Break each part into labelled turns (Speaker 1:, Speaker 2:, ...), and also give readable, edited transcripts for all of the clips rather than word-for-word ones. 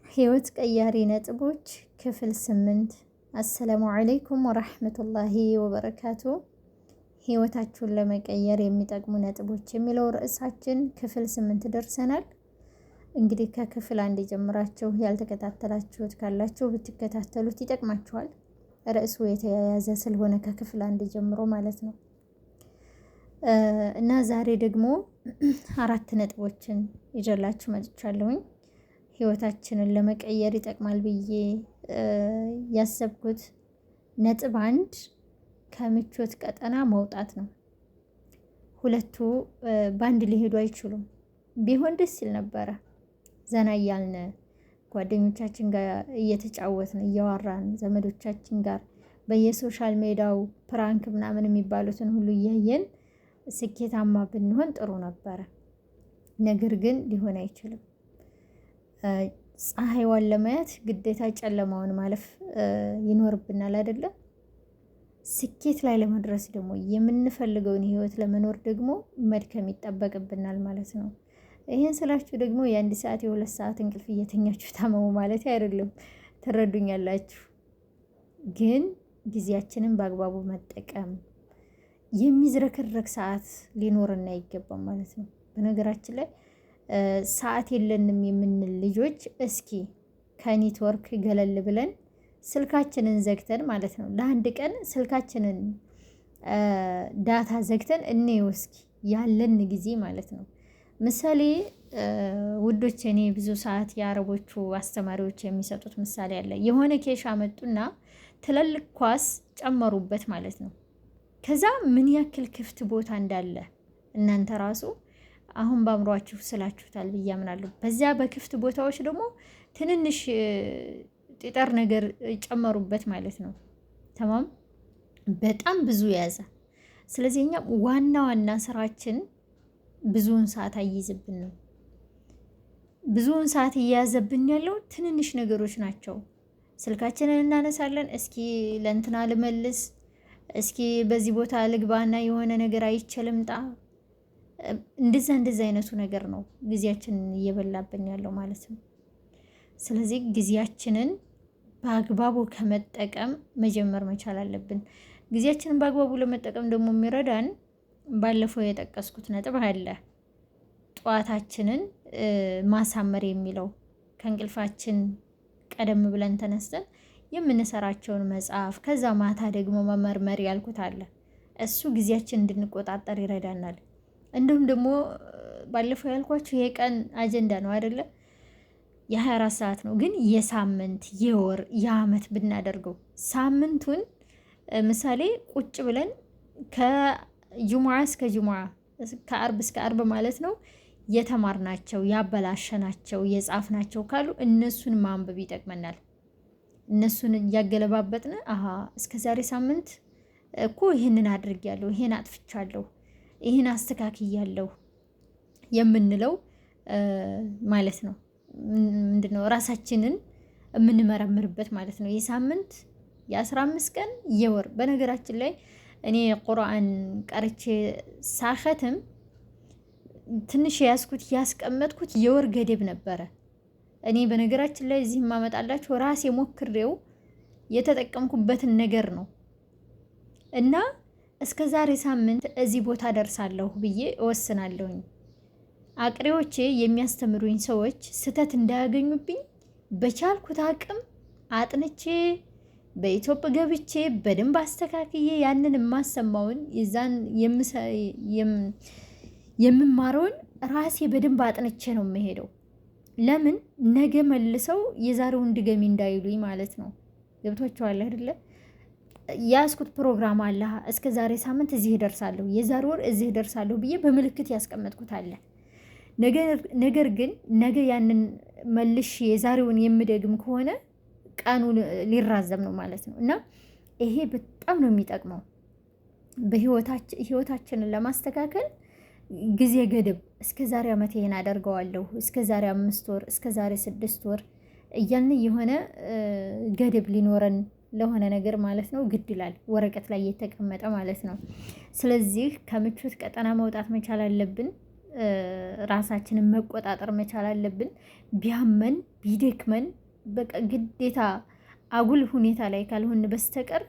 Speaker 1: ህይወት ቀያሪ ነጥቦች ክፍል 8። አሰላሙ አለይኩም ወራህመቱላሂ ወበረካቱ። ህይወታችሁን ለመቀየር የሚጠቅሙ ነጥቦች የሚለው ርዕሳችን ክፍል 8 ደርሰናል። እንግዲህ ከክፍል 1 ጀምራችሁ ያልተከታተላችሁት ካላችሁ ብትከታተሉት ይጠቅማችኋል። ርዕሱ የተያያዘ ስለሆነ ከክፍል 1 ጀምሮ ማለት ነው። እና ዛሬ ደግሞ 4 ነጥቦችን ይዤላችሁ መጥቻለሁኝ። ህይወታችንን ለመቀየር ይጠቅማል ብዬ ያሰብኩት ነጥብ 1 ከምቾት ቀጠና መውጣት ነው። ሁለቱ ባንድ ሊሄዱ አይችሉም። ቢሆን ደስ ይል ነበረ። ዘና እያልን ጓደኞቻችን ጋር እየተጫወትን እያወራን ዘመዶቻችን ጋር በየሶሻል ሜዳው ፕራንክ ምናምን የሚባሉትን ሁሉ እያየን ስኬታማ ብንሆን ጥሩ ነበረ። ነገር ግን ሊሆን አይችልም። ፀሐይዋን ለማየት ግዴታ ጨለማውን ማለፍ ይኖርብናል አይደለም? ስኬት ላይ ለመድረስ ደግሞ የምንፈልገውን ህይወት ለመኖር ደግሞ መድከም ይጠበቅብናል ማለት ነው። ይሄን ስላችሁ ደግሞ የ1 ሰዓት የ2 ሰዓት እንቅልፍ እየተኛችሁ ታመሙ ማለት አይደለም። ትረዱኛላችሁ። ግን ጊዜያችንን በአግባቡ መጠቀም የሚዝረከረክ ሰዓት ሊኖርና አይገባም ማለት ነው። በነገራችን ላይ ሰዓት የለንም የምንል ልጆች እስኪ ከኔትወርክ ገለል ብለን ስልካችንን ዘግተን ማለት ነው ለአንድ ቀን ስልካችንን ዳታ ዘግተን እንየው እስኪ ያለን ጊዜ ማለት ነው። ምሳሌ ውዶች፣ እኔ ብዙ ሰዓት የአረቦቹ አስተማሪዎች የሚሰጡት ምሳሌ አለ። የሆነ ኬሻ መጡና ትልልቅ ኳስ ጨመሩበት ማለት ነው። ከዛ ምን ያክል ክፍት ቦታ እንዳለ እናንተ ራሱ አሁን በአእምሯችሁ ስላችሁታል ብዬ አምናለሁ። በዚያ በክፍት ቦታዎች ደግሞ ትንንሽ ጠጠር ነገር ጨመሩበት ማለት ነው። ተማም በጣም ብዙ ያዘ። ስለዚህ እኛ ዋና ዋና ስራችን ብዙውን ሰዓት አይይዝብን ነው። ብዙውን ሰዓት እየያዘብን ያለው ትንንሽ ነገሮች ናቸው። ስልካችንን እናነሳለን፣ እስኪ ለእንትና ልመልስ፣ እስኪ በዚህ ቦታ ልግባና የሆነ ነገር አይቼ ልምጣ። እንደዛ አይነቱ ነገር ነው ጊዜያችንን እየበላብን ያለው ማለት ነው። ስለዚህ ጊዜያችንን በአግባቡ ከመጠቀም መጀመር መቻል አለብን። ጊዜያችንን በአግባቡ ለመጠቀም ደግሞ የሚረዳን ባለፈው የጠቀስኩት ነጥብ አለ። ጠዋታችንን ማሳመር የሚለው ከእንቅልፋችን ቀደም ብለን ተነስተን የምንሰራቸውን መጽሐፍ ከዛ ማታ ደግሞ መመርመር ያልኩት አለ። እሱ ጊዜያችን እንድንቆጣጠር ይረዳናል። እንዲሁም ደግሞ ባለፈው ያልኳችሁ የቀን አጀንዳ ነው አይደለ? የ24 ሰዓት ነው፣ ግን የሳምንት የወር የአመት ብናደርገው ሳምንቱን ምሳሌ ቁጭ ብለን ከጅሙዓ እስከ ጅሙዓ ከአርብ እስከ አርብ ማለት ነው የተማርናቸው ያበላሸናቸው የጻፍናቸው ካሉ እነሱን ማንበብ ይጠቅመናል። እነሱን እያገለባበጥን እስከ ዛሬ ሳምንት እኮ ይህንን አድርጌያለሁ፣ ይሄን አጥፍቻለሁ፣ ይህን አስተካክያለሁ የምንለው ማለት ነው። ምንድነው? ራሳችንን የምንመረምርበት ማለት ነው። የሳምንት የ15 ቀን የወር። በነገራችን ላይ እኔ ቁርአን ቀርቼ ሳኸትም ትንሽ ያስቀመጥኩት የወር ገደብ ነበረ። እኔ በነገራችን ላይ እዚህ ማመጣላችሁ ራሴ ሞክሬው የተጠቀምኩበትን ነገር ነው እና እስከ ዛሬ ሳምንት እዚህ ቦታ ደርሳለሁ ብዬ እወስናለሁኝ። አቅሬዎቼ የሚያስተምሩኝ ሰዎች ስተት እንዳያገኙብኝ በቻልኩት አቅም አጥንቼ በኢትዮጵያ ገብቼ በደንብ አስተካክዬ ያንን የማሰማውን የዛን የምማረውን ራሴ በደንብ አጥንቼ ነው የምሄደው። ለምን ነገ መልሰው የዛሬውን ድገሚ እንዳይሉኝ ማለት ነው። ገብቷቸዋል አይደለ? ያስኩት ፕሮግራም አለ። እስከ ዛሬ ሳምንት እዚህ ደርሳለሁ፣ የዛሬ ወር እዚህ ደርሳለሁ ብዬ በምልክት ያስቀመጥኩት አለ። ነገር ግን ነገ ያንን መልሽ የዛሬውን የምደግም ከሆነ ቀኑ ሊራዘም ነው ማለት ነው። እና ይሄ በጣም ነው የሚጠቅመው በህይወታችንን ለማስተካከል። ጊዜ ገደብ እስከ ዛሬ አመት ይሄን አደርገዋለሁ፣ እስከ ዛሬ 5 ወር፣ እስከ ዛሬ 6 ወር እያልን የሆነ ገደብ ሊኖረን ለሆነ ነገር ማለት ነው ግድ ይላል፣ ወረቀት ላይ የተቀመጠ ማለት ነው። ስለዚህ ከምቾት ቀጠና መውጣት መቻል አለብን። ራሳችንን መቆጣጠር መቻል አለብን። ቢያመን ቢደክመን በቃ ግዴታ አጉል ሁኔታ ላይ ካልሆን በስተቀር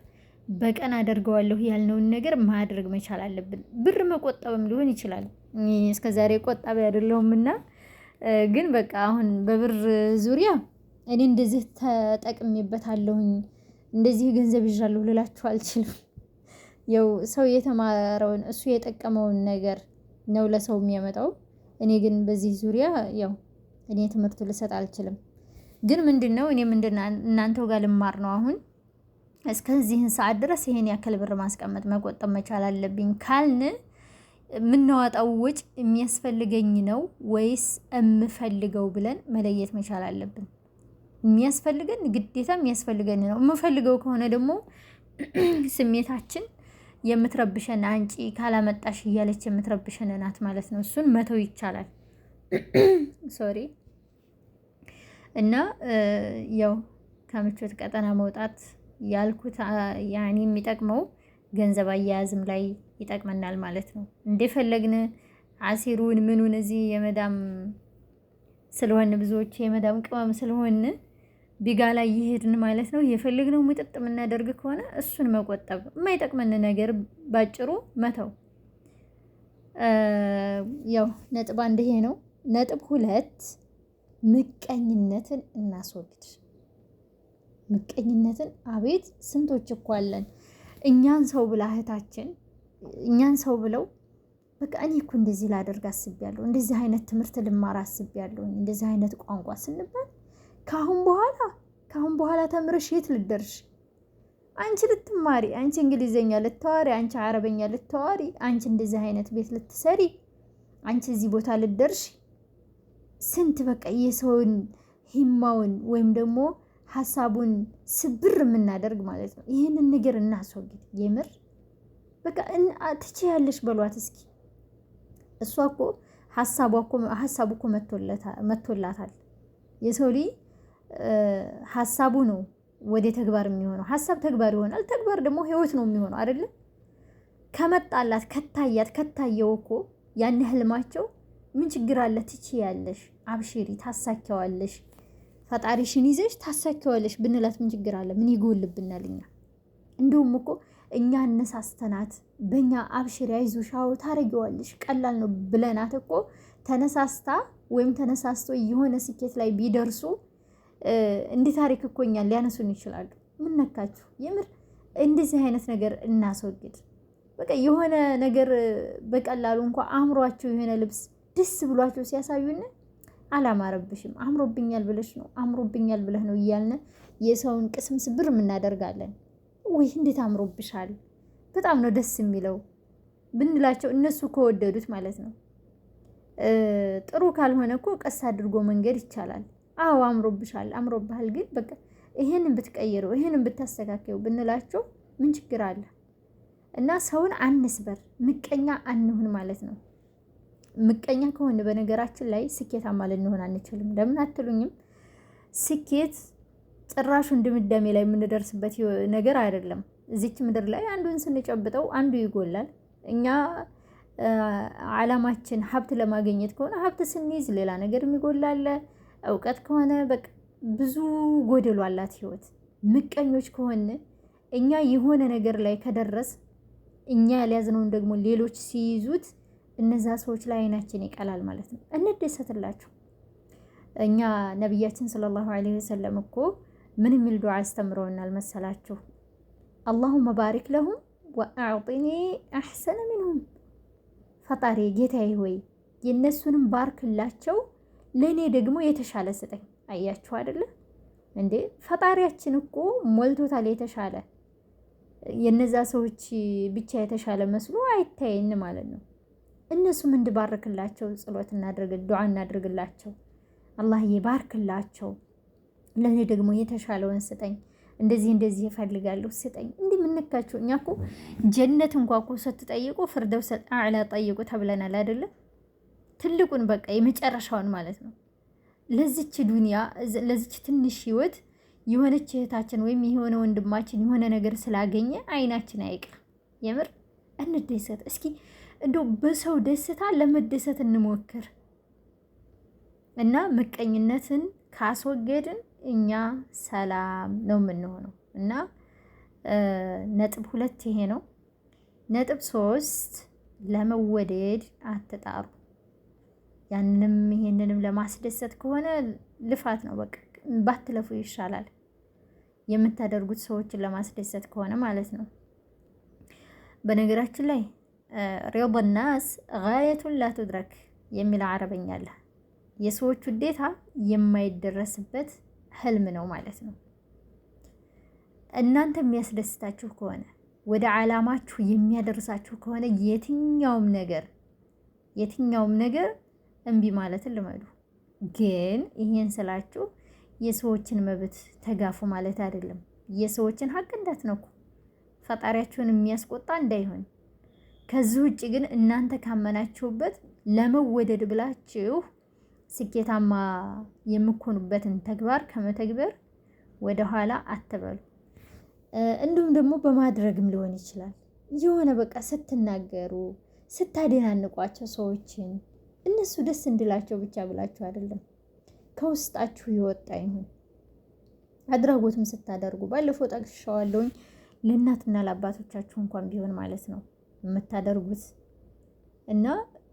Speaker 1: በቀን አደርገዋለሁ ያልነውን ነገር ማድረግ መቻል አለብን። ብር መቆጠብም ሊሆን ይችላል። እስከዛሬ ቆጣቢ አይደለሁምና ግን በቃ አሁን በብር ዙሪያ እኔ እንደዚህ ተጠቅሜበታለሁኝ እንደዚህ ገንዘብ ይዣለሁ ልላችሁ አልችልም። ያው ሰው የተማረውን እሱ የጠቀመውን ነገር ነው ለሰው የሚያመጣው። እኔ ግን በዚህ ዙሪያ ያው እኔ ትምህርቱ ልሰጥ አልችልም። ግን ምንድነው እኔ እናንተው ጋር ልማር ነው አሁን እስከዚህን ሰዓት ድረስ ይሄን ያክል ብር ማስቀመጥ መቆጠብ መቻል አለብኝ ካልን የምናወጣው ወጭ የሚያስፈልገኝ ነው ወይስ የምፈልገው ብለን መለየት መቻል አለብን። የሚያስፈልገን ግዴታ የሚያስፈልገን ነው። የምፈልገው ከሆነ ደግሞ ስሜታችን የምትረብሸን አንጪ ካላመጣሽ እያለች የምትረብሸን ናት ማለት ነው። እሱን መተው ይቻላል። ሶሪ እና ያው ከምቾት ቀጠና መውጣት ያልኩት ያኔ የሚጠቅመው ገንዘብ አያያዝም ላይ ይጠቅመናል ማለት ነው። እንደፈለግን አሲሩን ምኑን እዚህ የመዳም ስለሆነ ብዙዎች የመዳም ቅመም ስለሆነ ቢጋ ላይ ይሄድን ማለት ነው። የፈለግነው ምጥጥ የምናደርግ ከሆነ እሱን መቆጠብ፣ የማይጠቅመን ነገር ባጭሩ መተው። ያው ነጥብ አንድ ይሄ ነው። ነጥብ ሁለት ምቀኝነትን እናስወግድ። ምቀኝነትን አቤት ስንቶች እኮ አለን። እኛን ሰው ብላ እህታችን እኛን ሰው ብለው በቃ እኔ እኮ እንደዚህ ላደርግ አስቤያለሁ፣ እንደዚህ አይነት ትምህርት ልማር አስቤያለሁ፣ እንደዚህ አይነት ቋንቋ ስንባል ከአሁን በኋላ ተምረሽ የት ልደርሽ? አንቺ ልትማሪ፣ አንቺ እንግሊዘኛ ልታወሪ፣ አንቺ አረበኛ ልታወሪ፣ አንቺ እንደዚህ አይነት ቤት ልትሰሪ፣ አንቺ እዚህ ቦታ ልደርሽ። ስንት በቃ የሰውን ሂማውን ወይም ደግሞ ሀሳቡን ስብር የምናደርግ ማለት ነው። ይህንን ነገር እናስወግድ። የምር በቃ ትችያለሽ በሏት እስኪ። እሷ እኮ ሀሳቡ እኮ መቶላታል። የሰው ልጅ ሀሳቡ ነው ወደ ተግባር የሚሆነው። ሀሳብ ተግባር ይሆናል። ተግባር ደግሞ ህይወት ነው የሚሆነው አይደለ? ከመጣላት ከታየው እኮ ያን ህልማቸው ምን ችግር አለ? ትችያለሽ፣ አብሽሪ፣ ታሳኪዋለሽ፣ ፈጣሪሽን ይዘሽ ታሳኪዋለሽ ብንላት ምን ችግር አለ? ምን ይጎልብናል? እኛ እንደውም እኮ እኛ እነሳስተናት በእኛ አብሽሪ፣ አይዞሽ፣ አዎ ታረጊዋለሽ፣ ቀላል ነው ብለናት እኮ ተነሳስታ ወይም ተነሳስቶ የሆነ ስኬት ላይ ቢደርሱ እንደ ታሪክ እኮ እኛን ሊያነሱን ይችላሉ። ምን ነካችሁ? የምር እንደዚህ አይነት ነገር እናስወግድ። በቃ የሆነ ነገር በቀላሉ እንኳ አምሯቸው የሆነ ልብስ ደስ ብሏቸው ሲያሳዩን አላማረብሽም፣ አምሮብኛል ብለሽ ነው፣ አምሮብኛል ብለህ ነው እያልን የሰውን ቅስም ስብር እናደርጋለን። ወይ እንዴት አምሮብሻል፣ በጣም ነው ደስ የሚለው ብንላቸው እነሱ ከወደዱት ማለት ነው። ጥሩ ካልሆነ እኮ ቀስ አድርጎ መንገድ ይቻላል። አዎ አምሮብሻል፣ አምሮብሃል፣ ግን በቃ ይሄንን ብትቀይረው፣ ይሄንን ብታስተካከው ብንላቸው ምን ችግር አለ? እና ሰውን አንስበር፣ ምቀኛ አንሁን ማለት ነው። ምቀኛ ከሆነ በነገራችን ላይ ስኬታማ ልንሆን አንችልም። ለምን አትሉኝም? ስኬት ጭራሹን ድምዳሜ ላይ የምንደርስበት ነገር አይደለም። እዚች ምድር ላይ አንዱን ስንጨብጠው አንዱ ይጎላል። እኛ ዓላማችን ሀብት ለማግኘት ከሆነ ሀብት ስንይዝ ሌላ ነገር የሚጎላለ፣ እውቀት ከሆነ በቃ ብዙ ጎደሎ አላት ህይወት። ምቀኞች ከሆነ እኛ የሆነ ነገር ላይ ከደረስ እኛ ያልያዝነውን ደግሞ ሌሎች ሲይዙት እነዛ ሰዎች ላይ አይናችን ይቀላል ማለት ነው። እንደሰትላችሁ እኛ ነቢያችን ሰለላሁ ዐለይሂ ወሰለም እኮ ምን የሚል ዱዓ አስተምረውናል መሰላችሁ? አላሁመ ባሪክ ለሁም ወአዕጢኒ አሕሰነ ሚንሁም። ፈጣሪ ጌታዬ ሆይ የእነሱንም ባርክላቸው፣ ለእኔ ደግሞ የተሻለ ስጠኝ። አያችሁ አይደለ እንዴ? ፈጣሪያችን እኮ ሞልቶታል የተሻለ። የነዛ ሰዎች ብቻ የተሻለ መስሎ አይታየን ማለት ነው። እነሱም እንድባርክላቸው ጸሎት ዱዓ እናድርግላቸው። አላህዬ ባርክላቸው፣ ለእኔ ደግሞ የተሻለውን ስጠኝ፣ እንደዚህ እፈልጋለሁ ስጠኝ። እንዲህ የምንካቸው እኛ እኮ ጀነት እንኳ እኮ ስትጠይቁ ፍርደውስ አዕላ ጠይቁ ተብለናል አይደለ? ትልቁን በቃ የመጨረሻውን ማለት ነው። ለዚች ዱንያ ለዚች ትንሽ ህይወት የሆነች እህታችን ወይም የሆነ ወንድማችን የሆነ ነገር ስላገኘ አይናችን አይቅር። የምር እንደሰት እስኪ እንደው በሰው ደስታ ለመደሰት እንሞክር እና ምቀኝነትን ካስወገድን እኛ ሰላም ነው የምንሆነው። እና ነጥብ 2 ይሄ ነው። ነጥብ 3 ለመወደድ አትጣሩ። ያንንም ይሄንንም ለማስደሰት ከሆነ ልፋት ነው። በቃ ባትለፉ ይሻላል። የምታደርጉት ሰዎችን ለማስደሰት ከሆነ ማለት ነው። በነገራችን ላይ ሪዳ ናስ ጋየቱን ላ ቱድረክ የሚል አረበኛ አለ። የሰዎች ውዴታ የማይደረስበት ህልም ነው ማለት ነው። እናንተ የሚያስደስታችሁ ከሆነ ወደ ዓላማችሁ የሚያደርሳችሁ ከሆነ የትኛውም ነገር እምቢ ማለትን ልመዱ። ግን ይሄን ስላችሁ የሰዎችን መብት ተጋፉ ማለት አይደለም። የሰዎችን ሀቅ እንዳትነኩ፣ ፈጣሪያችሁን የሚያስቆጣ እንዳይሆን። ከዚህ ውጭ ግን እናንተ ካመናችሁበት ለመወደድ ብላችሁ ስኬታማ የምኮኑበትን ተግባር ከመተግበር ወደኋላ አትበሉ። እንዲሁም ደግሞ በማድረግም ሊሆን ይችላል። የሆነ በቃ ስትናገሩ ስታደናንቋቸው ሰዎችን እነሱ ደስ እንድላቸው ብቻ ብላችሁ አይደለም፣ ከውስጣችሁ የወጣ ይሁን። አድራጎትም ስታደርጉ ባለፈው ጠቅሻዋለሁኝ። ለእናትና ለአባቶቻችሁ እንኳን ቢሆን ማለት ነው የምታደርጉት እና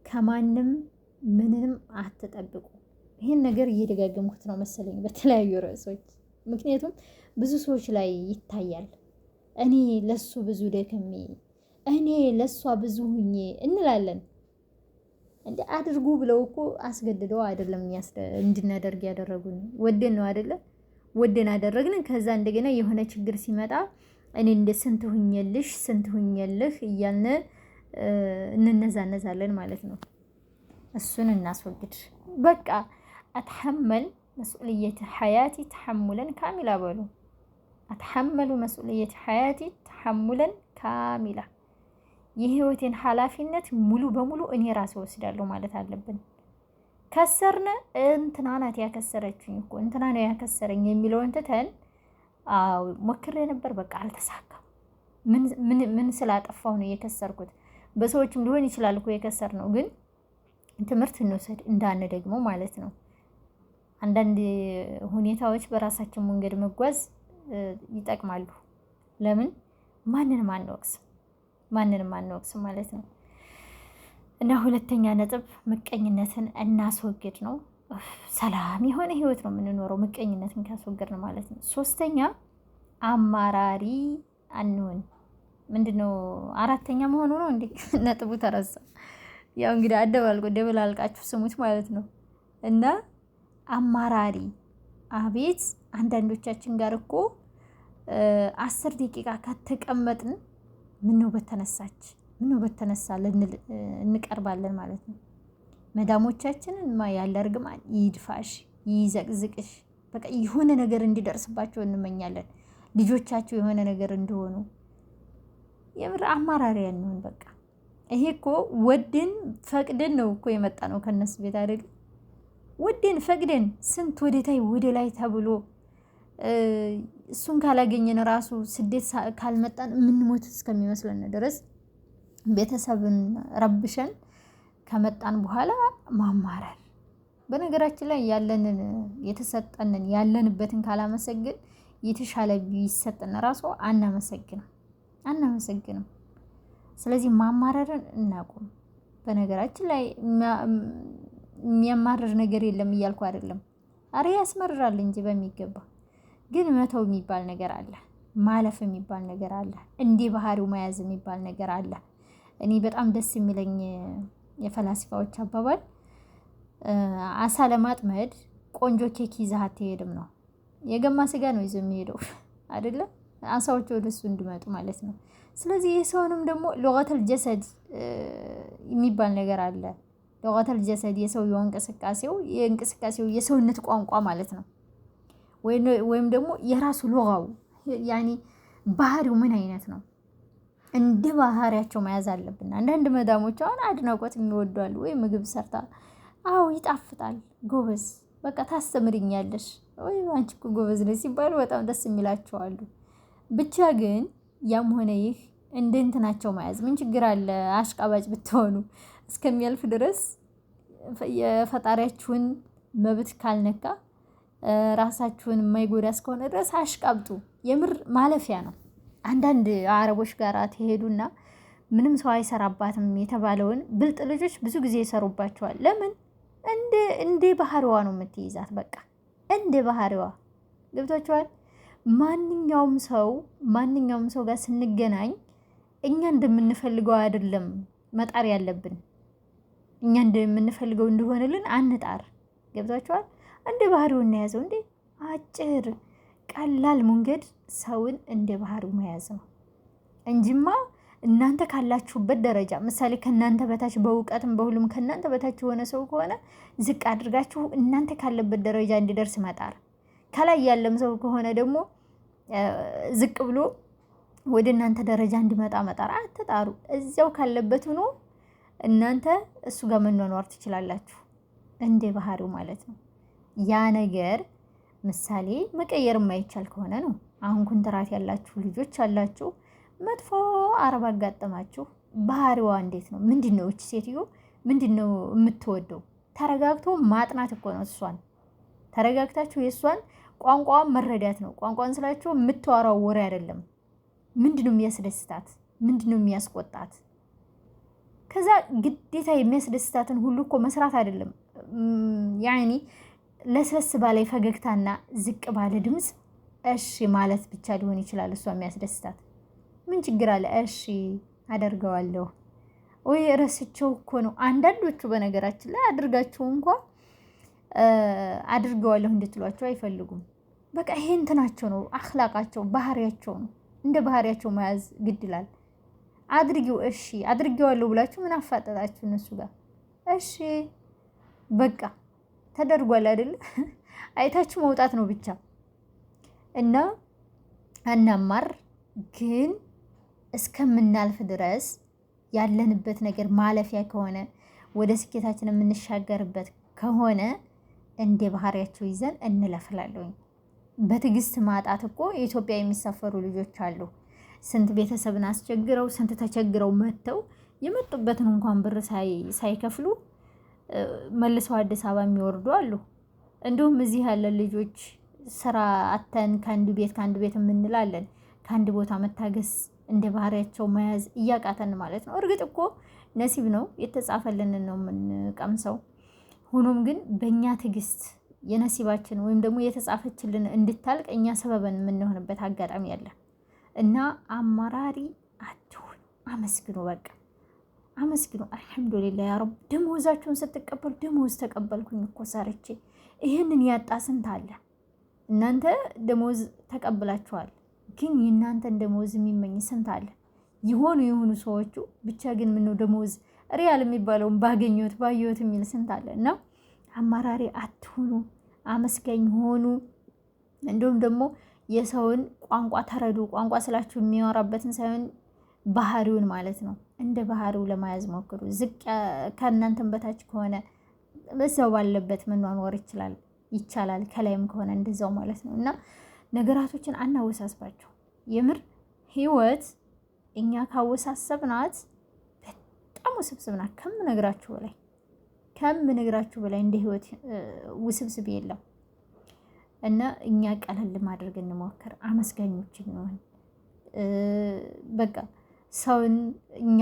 Speaker 1: ከማንም ምንንም አትጠብቁ። ይህን ነገር እየደጋገምኩት ነው መሰለኝ በተለያዩ ርዕሶች። ምክንያቱም ብዙ ሰዎች ላይ ይታያል። እኔ ለሱ ብዙ ደክሜ፣ እኔ ለሷ ብዙ ሁኜ እንላለን። እንደ አድርጉ ብለው እኮ አስገድደው አይደለም እንድናደርግ ያደረጉን። ወደን ነው አይደለ? ወደን አደረግን። ከዛ እንደገና የሆነ ችግር ሲመጣ እኔ እንደ ስንት ሁኜልሽ ስንት ሁኜልህ እያልን እንነዛነዛለን ማለት ነው። እሱን እናስወግድ በቃ። አትሐመል መስኡልየት ሐያቲ ተሐሙለን ካሚላ በሉ። አትሐመሉ መስኡልየት ሐያቲ ተሐሙለን ካሚላ። የህይወቴን ኃላፊነት ሙሉ በሙሉ እኔ ራሴ ወስዳለሁ ማለት አለብን። ከሰርነ እንትና ናት ያከሰረችኝ እኮ እንትና ነው ያከሰረኝ የሚለውን ትተን አዎ ሞክሬ ነበር በቃ አልተሳካም፣ ምን ስላጠፋው ነው የከሰርኩት። በሰዎችም ሊሆን ይችላል እኮ የከሰር ነው፣ ግን ትምህርት እንውሰድ ደግሞ ማለት ነው። አንዳንድ ሁኔታዎች በራሳችን መንገድ መጓዝ ይጠቅማሉ። ለምን ማንንም አንወቅስም ማለት ነው። እና ሁለተኛ ነጥብ ምቀኝነትን እናስወግድ ነው። ሰላም የሆነ ህይወት ነው የምንኖረው ምቀኝነትን ካስወገድን ማለት ነው። ሶስተኛ አማራሪ አንሆን። ምንድነው አራተኛ መሆኑ ነው እንዴ? ነጥቡ ተረሳ። ያው እንግዲህ ደበላልቃችሁ ስሙት ማለት ነው። እና አማራሪ አቤት አንዳንዶቻችን ጋር እኮ 10 ደቂቃ ከተቀመጥን ምነው በተነሳ ልንል እንቀርባለን ማለት ነው። መዳሞቻችንን ያለ እርግማን ይድፋሽ ይዘቅዝቅሽ፣ በቃ የሆነ ነገር እንዲደርስባቸው እንመኛለን። ልጆቻቸው የሆነ ነገር እንደሆኑ የምር አማራሪ ያንሆን በቃ። ይሄ እኮ ወድን ፈቅደን ነው እኮ የመጣ ነው ከነሱ ቤት አይደል? ወድን ፈቅደን ስንት ወደታይ ወደ ላይ ተብሎ እሱን ካላገኘን ራሱ ስደት ካልመጣን የምንሞት እስከሚመስለን ድረስ ቤተሰብን ረብሸን ከመጣን በኋላ ማማረር። በነገራችን ላይ የተሰጠንን ያለንበትን ካላመሰግን የተሻለ ቢሰጠን ራሱ አናመሰግንም። ስለዚህ ማማረርን እናቁም። በነገራችን ላይ የሚያማርር ነገር የለም እያልኩ አይደለም። አረ ያስመርራል እንጂ በሚገባ ግን መተው የሚባል ነገር አለ፣ ማለፍ የሚባል ነገር አለ፣ እንዲህ ባህሪው መያዝ የሚባል ነገር አለ። እኔ በጣም ደስ የሚለኝ የፈላስፋዎች አባባል አሳ ለማጥመድ ቆንጆ ኬክ ይዘህ አትሄድም ነው። የገማ ስጋ ነው ይዞ የሚሄደው አይደለም፣ አሳዎች ወደሱ እንዲመጡ ማለት ነው። ስለዚህ የሰውንም ደግሞ ሉገተል ጀሰድ የሚባል ነገር አለ። ሉገተል ጀሰድ የሰውየው እንቅስቃሴው የሰውነት ቋንቋ ማለት ነው። ወይም ደግሞ የራሱ ሉጋው ያኒ ባህሪው ምን አይነት ነው፣ እንደ ባህሪያቸው መያዝ አለብን። አንዳንድ መዳሞች አሁን አድናቆት የሚወዷሉ ወይ ምግብ ሰርታ አዎ ይጣፍጣል ጎበዝ በቃ ታስተምርኛለሽ ወይ አንቺ እኮ ጎበዝ ነሽ ሲባሉ በጣም ደስ የሚላቸዋሉ። ብቻ ግን ያም ሆነ ይህ እንደ እንትናቸው መያዝ ምን ችግር አለ? አሽቃባጭ ብትሆኑ እስከሚያልፍ ድረስ የፈጣሪያችሁን መብት ካልነካ ራሳችሁን የማይጎዳ እስከሆነ ድረስ አሽቃብጡ። የምር ማለፊያ ነው። አንዳንድ አረቦች ጋር ትሄዱና ምንም ሰው አይሰራባትም የተባለውን ብልጥ ልጆች ብዙ ጊዜ ይሰሩባቸዋል። ለምን? እንደ ባህሪዋ ነው የምትይዛት። በቃ እንደ ባህሪዋ ገብቷቸዋል። ማንኛውም ሰው ጋር ስንገናኝ እኛ እንደምንፈልገው አይደለም መጣር ያለብን። እኛ እንደምንፈልገው እንደሆነልን አንጣር። ገብቷቸዋል። እንደ ባህሪው እናያዘው። እንዴ አጭር ቀላል መንገድ ሰውን እንደ ባህሪው መያዝ ነው እንጂማ እናንተ ካላችሁበት ደረጃ ምሳሌ ከእናንተ በታች በእውቀትም በሁሉም ከእናንተ በታች የሆነ ሰው ከሆነ ዝቅ አድርጋችሁ እናንተ ካለበት ደረጃ እንዲደርስ መጣር፣ ከላይ ያለም ሰው ከሆነ ደግሞ ዝቅ ብሎ ወደ እናንተ ደረጃ እንዲመጣ መጣር አትጣሩ። እዚያው ካለበት ሆኖ እናንተ እሱ ጋር መኗኗር ትችላላችሁ፣ እንደ ባህሪው ማለት ነው። ያ ነገር ምሳሌ መቀየር የማይቻል ከሆነ ነው። አሁን ኮንትራት ያላችሁ ልጆች አላችሁ፣ መጥፎ አረብ አጋጠማችሁ፣ ባህሪዋ እንዴት ነው? ምንድን ነው እች ሴትዮ ምንድን ነው የምትወደው? ተረጋግቶ ማጥናት እኮ ነው። እሷን ተረጋግታችሁ የእሷን ቋንቋዋን መረዳት ነው። ቋንቋን ስላችሁ የምታወራው ወሬ አይደለም። ምንድን ነው የሚያስደስታት? ምንድን ነው የሚያስቆጣት? ከዛ ግዴታ የሚያስደስታትን ሁሉ እኮ መስራት አይደለም። ያኒ ለስለስ ባለ ፈገግታና ዝቅ ባለ ድምፅ እሺ ማለት ብቻ ሊሆን ይችላል። እሷ የሚያስደስታት ምን ችግር አለ? እሺ አደርገዋለሁ ወይ ረስቸው እኮ ነው። አንዳንዶቹ በነገራችን ላይ አድርጋችሁ እንኳ አድርገዋለሁ እንድትሏቸው አይፈልጉም። በቃ ይሄ እንትናቸው ነው፣ አክላቃቸው፣ ባህሪያቸው ነው። እንደ ባህሪያቸው መያዝ ግድ ይላል። አድርጊው፣ እሺ አድርጌዋለሁ ብላችሁ ምን አፋጠጣችሁ እነሱ ጋር? እሺ በቃ ተደርጓል አይደለ? አይታችሁ መውጣት ነው ብቻ እና አናማር። ግን እስከምናልፍ ድረስ ያለንበት ነገር ማለፊያ ከሆነ ወደ ስኬታችን የምንሻገርበት ከሆነ እንደ ባህሪያቸው ይዘን እንለፍላለሁኝ። በትዕግስት ማጣት እኮ የኢትዮጵያ የሚሳፈሩ ልጆች አሉ። ስንት ቤተሰብን አስቸግረው ስንት ተቸግረው መጥተው የመጡበትን እንኳን ብር ሳይከፍሉ መልሰው አዲስ አበባ የሚወርዱ አሉ። እንዲሁም እዚህ ያለን ልጆች ስራ አተን ከአንድ ቤት የምንላለን። ከአንድ ቦታ መታገስ እንደ ባህሪያቸው መያዝ እያቃተን ማለት ነው። እርግጥ እኮ ነሲብ ነው፣ የተጻፈልንን ነው የምንቀምሰው። ሆኖም ግን በእኛ ትዕግስት የነሲባችን ወይም ደግሞ የተጻፈችልን እንድታልቅ እኛ ሰበበን የምንሆንበት አጋጣሚ አለ እና አማራሪ አትሁን። አመስግኑ፣ በቃ አመስግኑ። አልሐምዱሊላህ ያ ረብ። ደሞዛችሁን ስትቀበሉ ደሞዝ ተቀበልኩኝ እኮ ሰርቼ። ይህንን ያጣ ስንት አለ? እናንተ ደሞዝ ተቀብላችኋል፣ ግን የእናንተን ደሞዝ የሚመኝ ስንት አለ? የሆኑ ሰዎቹ ብቻ ግን ምነው ደሞዝ ሪያል የሚባለውን ባየሁት የሚል ስንት አለ? እና አማራሪ አትሁኑ፣ አመስጋኝ ሆኑ። እንዲሁም ደግሞ የሰውን ቋንቋ ተረዱ። ቋንቋ ስላችሁ የሚያወራበትን ሳይሆን ባህሪውን ማለት ነው። እንደ ባህሪው ለመያዝ ሞክሩ። ዝቅ ከእናንተን በታች ከሆነ በዛው ባለበት መኗኗር ይቻላል። ከላይም ከሆነ እንደዛው ማለት ነው። እና ነገራቶችን አናወሳስባቸው። የምር ህይወት እኛ ካወሳሰብናት በጣም ውስብስብ ናት። ከምነግራችሁ በላይ እንደ ህይወት ውስብስብ የለም። እና እኛ ቀለል ማድረግ እንሞክር። አመስጋኞች እንሆን። በቃ ሰውን እኛ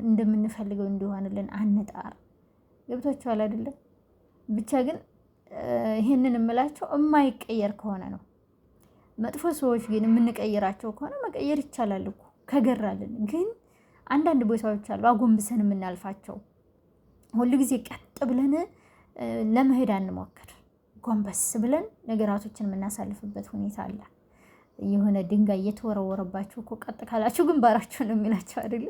Speaker 1: እንደምንፈልገው እንዲሆንልን አንጣር። ገብቷችኋል አይደለም? ብቻ ግን ይሄንን የምላቸው የማይቀየር ከሆነ ነው። መጥፎ ሰዎች ግን የምንቀይራቸው ከሆነ መቀየር ይቻላል እኮ ከገራልን። ግን አንዳንድ ቦታዎች አሉ አጎንብሰን የምናልፋቸው። ሁልጊዜ ቀጥ ብለን ለመሄድ አንሞክር። ጎንበስ ብለን ነገራቶችን የምናሳልፍበት ሁኔታ አለ። የሆነ ድንጋይ እየተወረወረባችሁ እኮ ቀጥ ካላችሁ ግንባራችሁ ነው የሚላቸው አይደለ?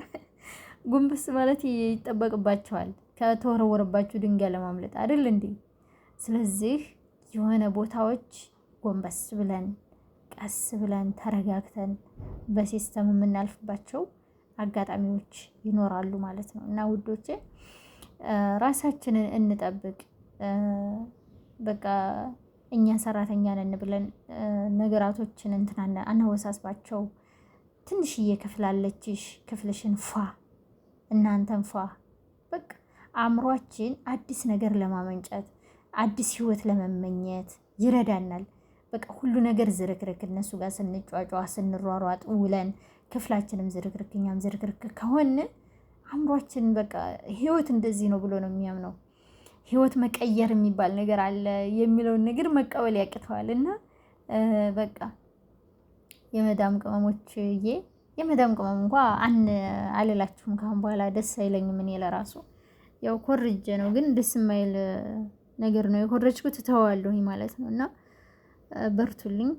Speaker 1: ጎንበስ ማለት ይጠበቅባቸዋል ከተወረወረባችሁ ድንጋይ ለማምለጥ አይደል እንዴ? ስለዚህ የሆነ ቦታዎች ጎንበስ ብለን ቀስ ብለን ተረጋግተን በሲስተም የምናልፍባቸው አጋጣሚዎች ይኖራሉ ማለት ነው። እና ውዶቼ ራሳችንን እንጠብቅ። በቃ እኛ ሰራተኛ ነን ብለን ነገራቶችን እንትና አናወሳስባቸው። ትንሽዬ ክፍላለችሽ፣ ክፍልሽን ፏ፣ እናንተን ፏ። በቃ አእምሯችን አዲስ ነገር ለማመንጨት አዲስ ህይወት ለመመኘት ይረዳናል። በቃ ሁሉ ነገር ዝርክርክ እነሱ ጋር ስንጫጫ ስንሯሯጥ ውለን ክፍላችንም ዝርክርክ እኛም ዝርክርክ ከሆነ አእምሯችን በቃ ህይወት እንደዚህ ነው ብሎ ነው የሚያምነው። ህይወት መቀየር የሚባል ነገር አለ የሚለውን ነገር መቀበል ያቅተዋል። እና በቃ የመዳም ቅመሞችዬ የመዳም ቅመም እንኳ አልላችሁም ካሁን በኋላ ደስ አይለኝም። እኔ ለራሱ ያው ኮርጀ ነው ግን ደስ የማይል ነገር ነው የኮረጅኩት እተዋለሁኝ ማለት ነው። እና በርቱልኝ።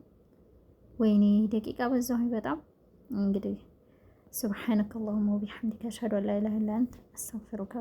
Speaker 1: ወይኔ ደቂቃ በዛሁኝ በጣም እንግዲህ ሱብሓነከ አላሁመ ወቢሐምዲከ አሽሀዱ አን ላ ኢላሀ ኢላ አንተ አስተግፊሩከ